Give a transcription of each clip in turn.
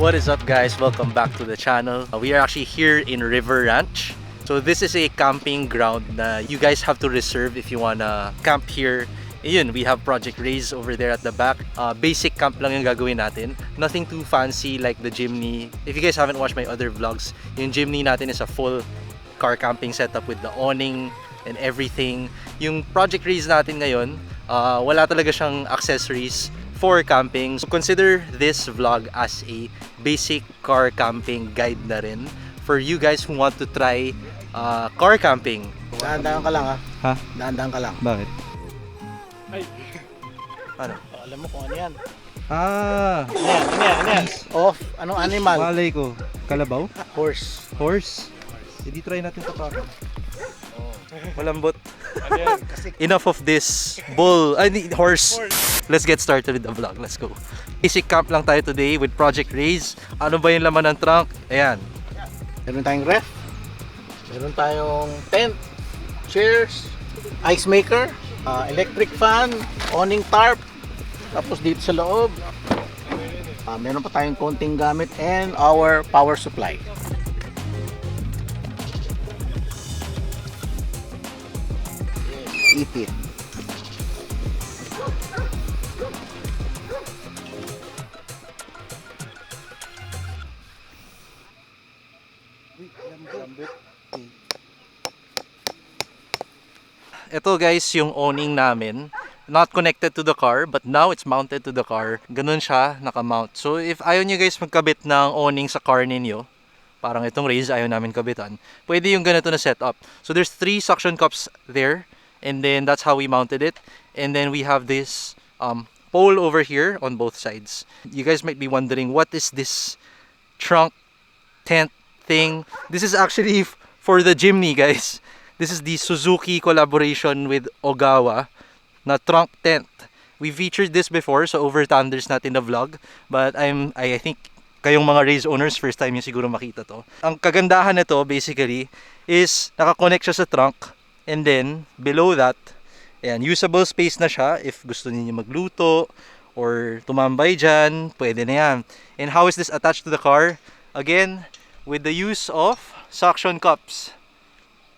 What is up guys? Welcome back to the channel. We are actually here in River Ranch. So this is a camping ground na you guys have to reserve if you wanna camp here. Ayun, we have Project Raise over there at the back. Basic camp lang yung gagawin natin. Nothing too fancy like the Jimny. If you guys haven't watched my other vlogs, yung Jimny natin is a full car camping setup with the awning and everything. Yung Project Raise natin ngayon, wala talaga siyang accessories for camping. So consider this vlog as a basic car camping guide na rin for you guys who want to try car camping. Dahan-dahan ka lang ha. Ha? Dahan-dahan ka lang. Bakit? Ay. Ano? Alam mo kung ano yan. Ah! Ano yan? Off. Anong animal? Malay ko. Kalabaw? Horse. Horse? Hindi try natin tapakan. Malambot. Ano yan? Kasi Enough of this horse. Let's get started with the vlog. Let's go. Basic camp lang tayo today with Project Raise. Ano ba yung laman ng trunk? Ayan. meron tayong ref. Meron tayong tent, chairs, ice maker, electric fan, awning tarp. Tapos dito sa loob, meron pa tayong konting gamit and our power supply. Ipit. Ito guys, yung awning namin. Not connected to the car, but now it's mounted to the car. Ganun siya, nakamount. So if ayaw nyo guys magkabit ng awning sa car ninyo, parang itong Raise ayaw namin kabitan, pwede yung ganito na setup. So there's 3 suction cups there, and then that's how we mounted it. And then we have this pole over here on both sides. You guys might be wondering, what is this trunk tent thing? This is actually for the Jimny guys. This is the Suzuki collaboration with Ogawa na trunk tent. We featured this before sa Over Thunders natin na vlog, but I think kayong mga Raise owners first time yung siguro makita to. Ang kagandahan nito basically is nakakonect siya sa trunk, and then below that, ayan, usable space na siya if gusto niyo magluto or tumambay dyan, pwede na yan. And how is this attached to the car? Again, with the use of suction cups.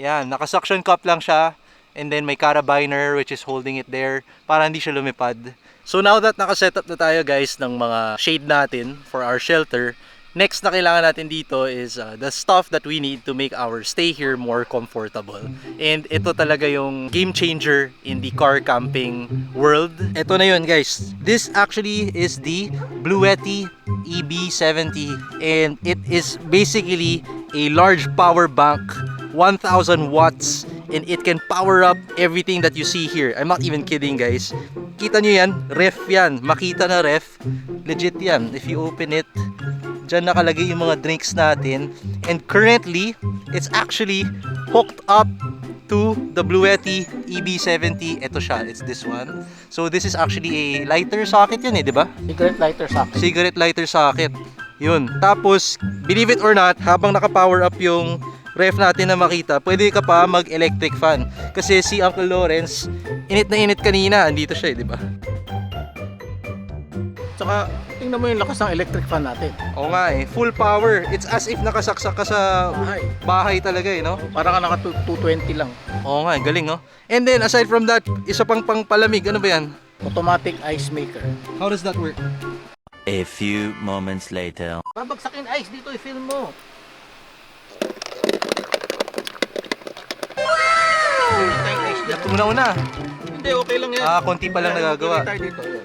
Yan, naka-suction cup lang siya, and then may carabiner which is holding it there para hindi siya lumipad. So now that naka-setup na tayo guys ng mga shade natin for our shelter, next na kailangan natin dito is the stuff that we need to make our stay here more comfortable. And ito talaga yung game changer in the car camping world. Ito na yun guys. This actually is the Bluetti EB70, and it is basically a large power bank, 1,000 watts, and it can power up everything that you see here. I'm not even kidding guys. Kita nyo yan? Ref yan. Makita na ref. Legit yan. If you open it, dyan nakalagay yung mga drinks natin. And currently, it's actually hooked up to the Bluetti EB70. Ito siya. It's this one. So this is actually a lighter socket yun eh, di ba? Cigarette lighter socket. Cigarette lighter socket. Yun. Tapos, believe it or not, habang naka-power up yung ref natin na makita, pwede ka pa mag-electric fan. Kasi si Uncle Lawrence, init na init kanina. Andito siya eh, di ba? Tsaka, tingnan mo yung lakas ng electric fan natin. Oo nga eh. Full power. It's as if nakasaksak ka sa bahay talaga eh, no? Parang ka naka 220 lang. Oo nga, galing no? And then, aside from that, isa pang palamig. Ano ba yan? Automatic ice maker. How does that work? A few moments later. Babagsakin ice dito, i-film mo. Ito muna. Hindi, okay lang yan. Konti pa lang nagagawa. Tayo dito, yun.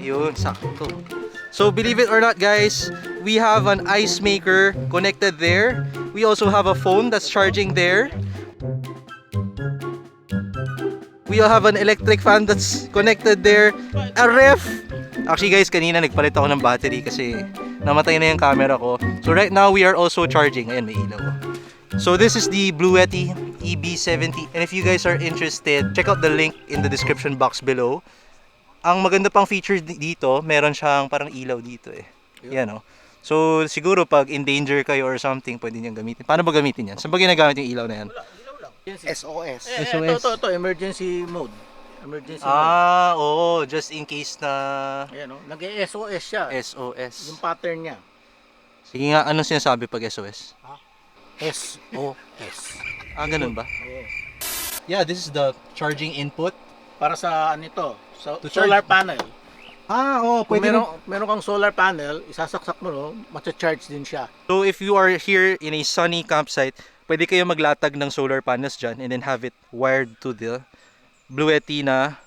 Yun, sakto. So, believe it or not guys, we have an ice maker connected there. We also have a phone that's charging there. We have an electric fan that's connected there. A ref. Actually guys, kanina nagpalit ako ng battery kasi namatay na yung camera ko. So right now, we are also charging. Ayan, may ilaw. So this is the Bluetti EB70. And if you guys are interested, check out the link in the description box below. Ang maganda pang feature dito, meron siyang parang ilaw dito eh. Yan o. So siguro pag in danger kayo or something, pwede niyang gamitin. Paano ba gamitin yan? Saan ba ginagamit yung ilaw na yan? SOS. SOS. Ito, emergency mode. Emergency mode. Oo, just in case na Ayan, no? Nag-SOS siya. SOS. Yung pattern niya. Sige nga, anong sinasabi pag SOS? SOS. Ah, ganun ba? Oo. Yeah, this is the charging input. Para sa ano ito, sa To solar charge. panel. Ah, oo, Kung pwede meron kang solar panel, isasaksak mo, no, matcha-charge din siya. So if you are here in a sunny campsite, pwede kayo maglatag ng solar panels dyan and then have it wired to the Bluetti na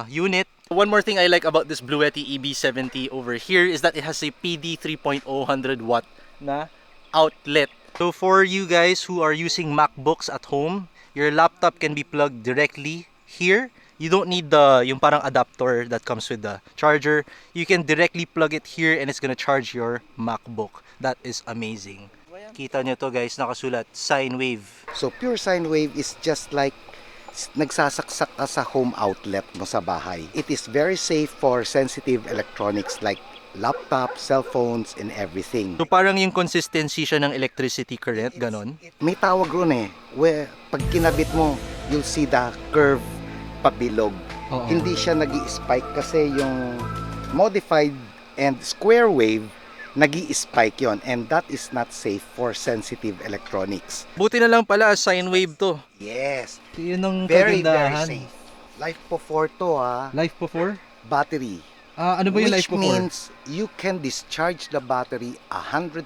unit. One more thing I like about this Bluetti EB70 over here is that it has a PD 3.0 100 watt na outlet. So for you guys who are using MacBooks at home, your laptop can be plugged directly here. You don't need yung parang adapter that comes with the charger. You can directly plug it here and it's gonna charge your MacBook. That is amazing. Kita nyo to guys, nakasulat, sine wave. So pure sine wave is just like nagsasaksak ka sa home outlet mo sa bahay. It is very safe for sensitive electronics like laptop, cell phones, and everything. So parang yung consistency siya ng electricity current, ganon. May tawag ron eh, where pag kinabit mo, you'll see the curve pabilog. Oo. Hindi siya nag-i-spike kasi yung modified and square wave, nag-i-spike yon, and that is not safe for sensitive electronics. Buti na lang pala, sine wave to. Yes, Yun ang very kagandahan. safe. Life po 4 to ha, Life po 4? battery. Ah, ano ba yung life Which po 4? means you can discharge the battery 100%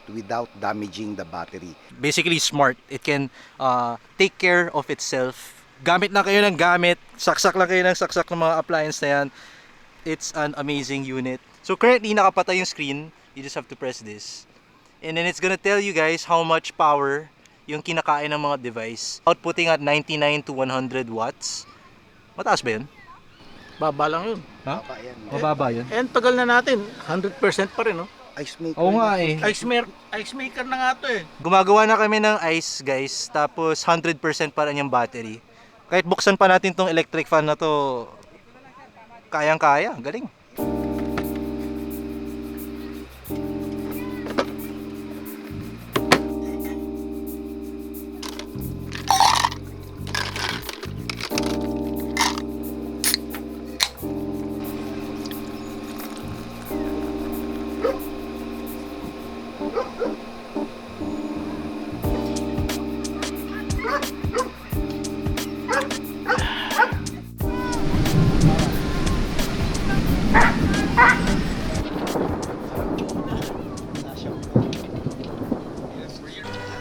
without damaging the battery. Basically smart. It can take care of itself. Gamit na kayo ng gamit, saksak lang kayo ng saksak ng mga appliance na yan. It's an amazing unit. So currently nakapatay yung screen. You just have to press this. And then it's gonna tell you guys how much power yung kinakain ng mga device. Outputting at 99 to 100 watts. Mataas ba yun? Baba lang yun. Ha? Baba yan. Mababa yun. And tagal na natin, 100% pa rin, no? Ice maker. Oo nga eh. Ice maker na nga to eh. Gumagawa na kami ng ice guys. Tapos 100% pa rin yung battery. Kahit buksan pa natin tong electric fan na to, kayang-kaya. Galing.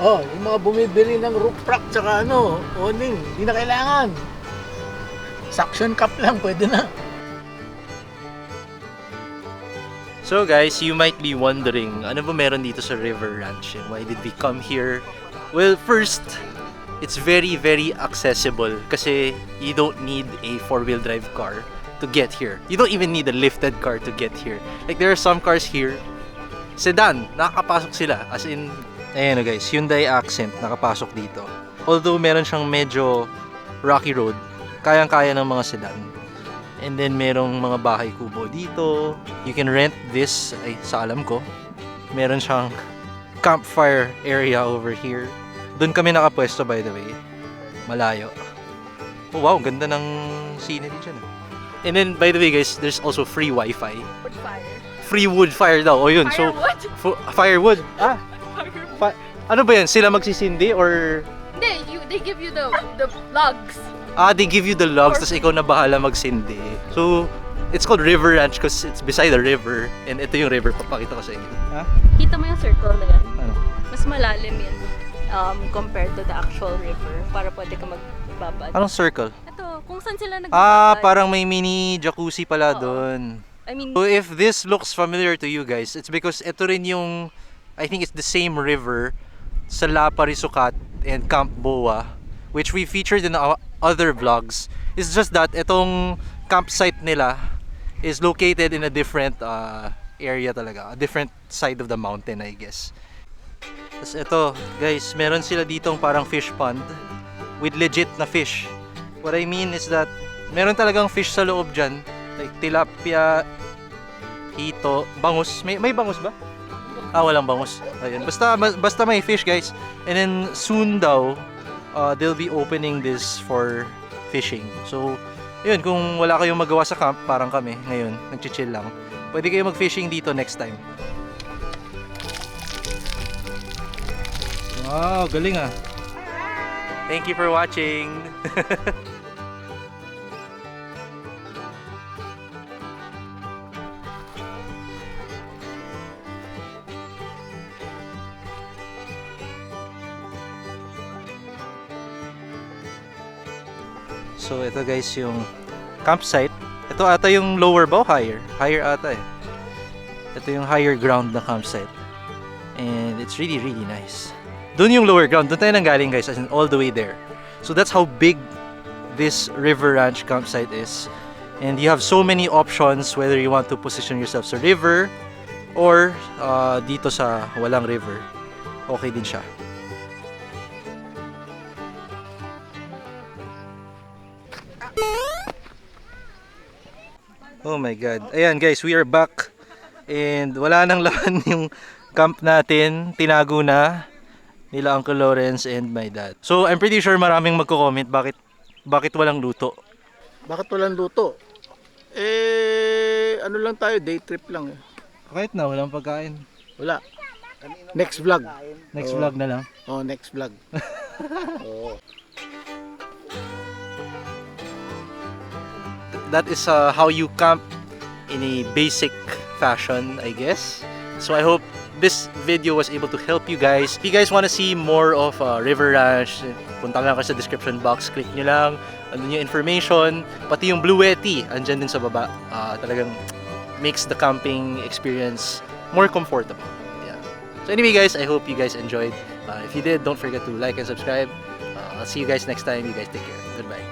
Oh, yung mga bumibili ng roof rack tsaka ano, awning, hindi na kailangan. Suction cup lang, pwede na. So guys, you might be wondering, ano ba meron dito sa River Ranch and why did we come here? Well, first, it's very accessible kasi you don't need a four-wheel drive car to get here. You don't even need a lifted car to get here. Like there are some cars here, sedan, nakakapasok sila. As in, ayan guys, Hyundai Accent, nakapasok dito. Although meron siyang medyo rocky road, kayang-kaya ng mga sedan. And then merong mga bahay kubo dito. You can rent this, ay sa alam ko. Meron siyang campfire area over here. Doon kami nakapwesto by the way. Malayo. Oh wow, ganda ng scenery dyan. And then by the way guys, there's also free wifi. Wood fire. Free wood fire daw. O yun, so Firewood? firewood. Ah, ano ba yan? Sila magsisindi or Hindi, they give you the logs. they give you the logs tapos ikaw na bahala magsindi. So, it's called River Ranch because it's beside the river. And ito yung river, papakita ko sa inyo. Kita mo yung circle na yan? Ano? Mas malalim yun compared to the actual river para pwede ka magbabad. Anong circle? Ito, kung saan sila nagbabad. Ah, parang may mini jacuzzi pala Oo. doon. I mean, So if this looks familiar to you guys, it's because ito rin yung, I think it's the same river sa La Parisukat and Camp Boa, which we featured in our other vlogs. It's just that itong campsite nila is located in a different area talaga, a different side of the mountain I guess. Tapos ito, guys, meron sila ditong parang fish pond with legit na fish. What I mean is that meron talagang fish sa loob dyan, like tilapia, hito, bangus. May bangus ba? Ah, walang bangus. Ayun. Basta may fish, guys. And then soon daw, they'll be opening this for fishing. So, yun, kung wala kayong magawa sa camp, parang kami ngayon, nagchichill lang. Pwede kayo mag-fishing dito next time. Wow, galing ah. Thank you for watching. So ito guys yung campsite. Ito ata yung lower ba o higher? Higher ata eh. Ito yung higher ground na campsite. And it's really really nice. Doon yung lower ground. Doon tayo nanggaling guys, as in all the way there. So that's how big this River Ranch campsite is. And you have so many options whether you want to position yourself sa river or dito sa walang river. Okay din siya. Oh my god. Ayan guys, we are back. And wala nang laman yung camp natin. Tinago na nila Uncle Lawrence and my dad. So I'm pretty sure maraming magko-comment bakit walang luto. Bakit walang luto? Ano lang tayo, day trip lang eh. Kahit na walang pagkain. Wala. Next vlog. Next vlog na lang. Oh, next vlog. Oo. That is how you camp in a basic fashion, I guess. So I hope this video was able to help you guys. If you guys want to see more of River Ranch, punta lang kayo sa description box, click nyo lang, andun yung information, pati yung Blue Yeti, andyan din sa baba. Talagang makes the camping experience more comfortable. Yeah. So anyway guys, I hope you guys enjoyed. If you did, don't forget to like and subscribe. I'll see you guys next time. You guys take care. Goodbye.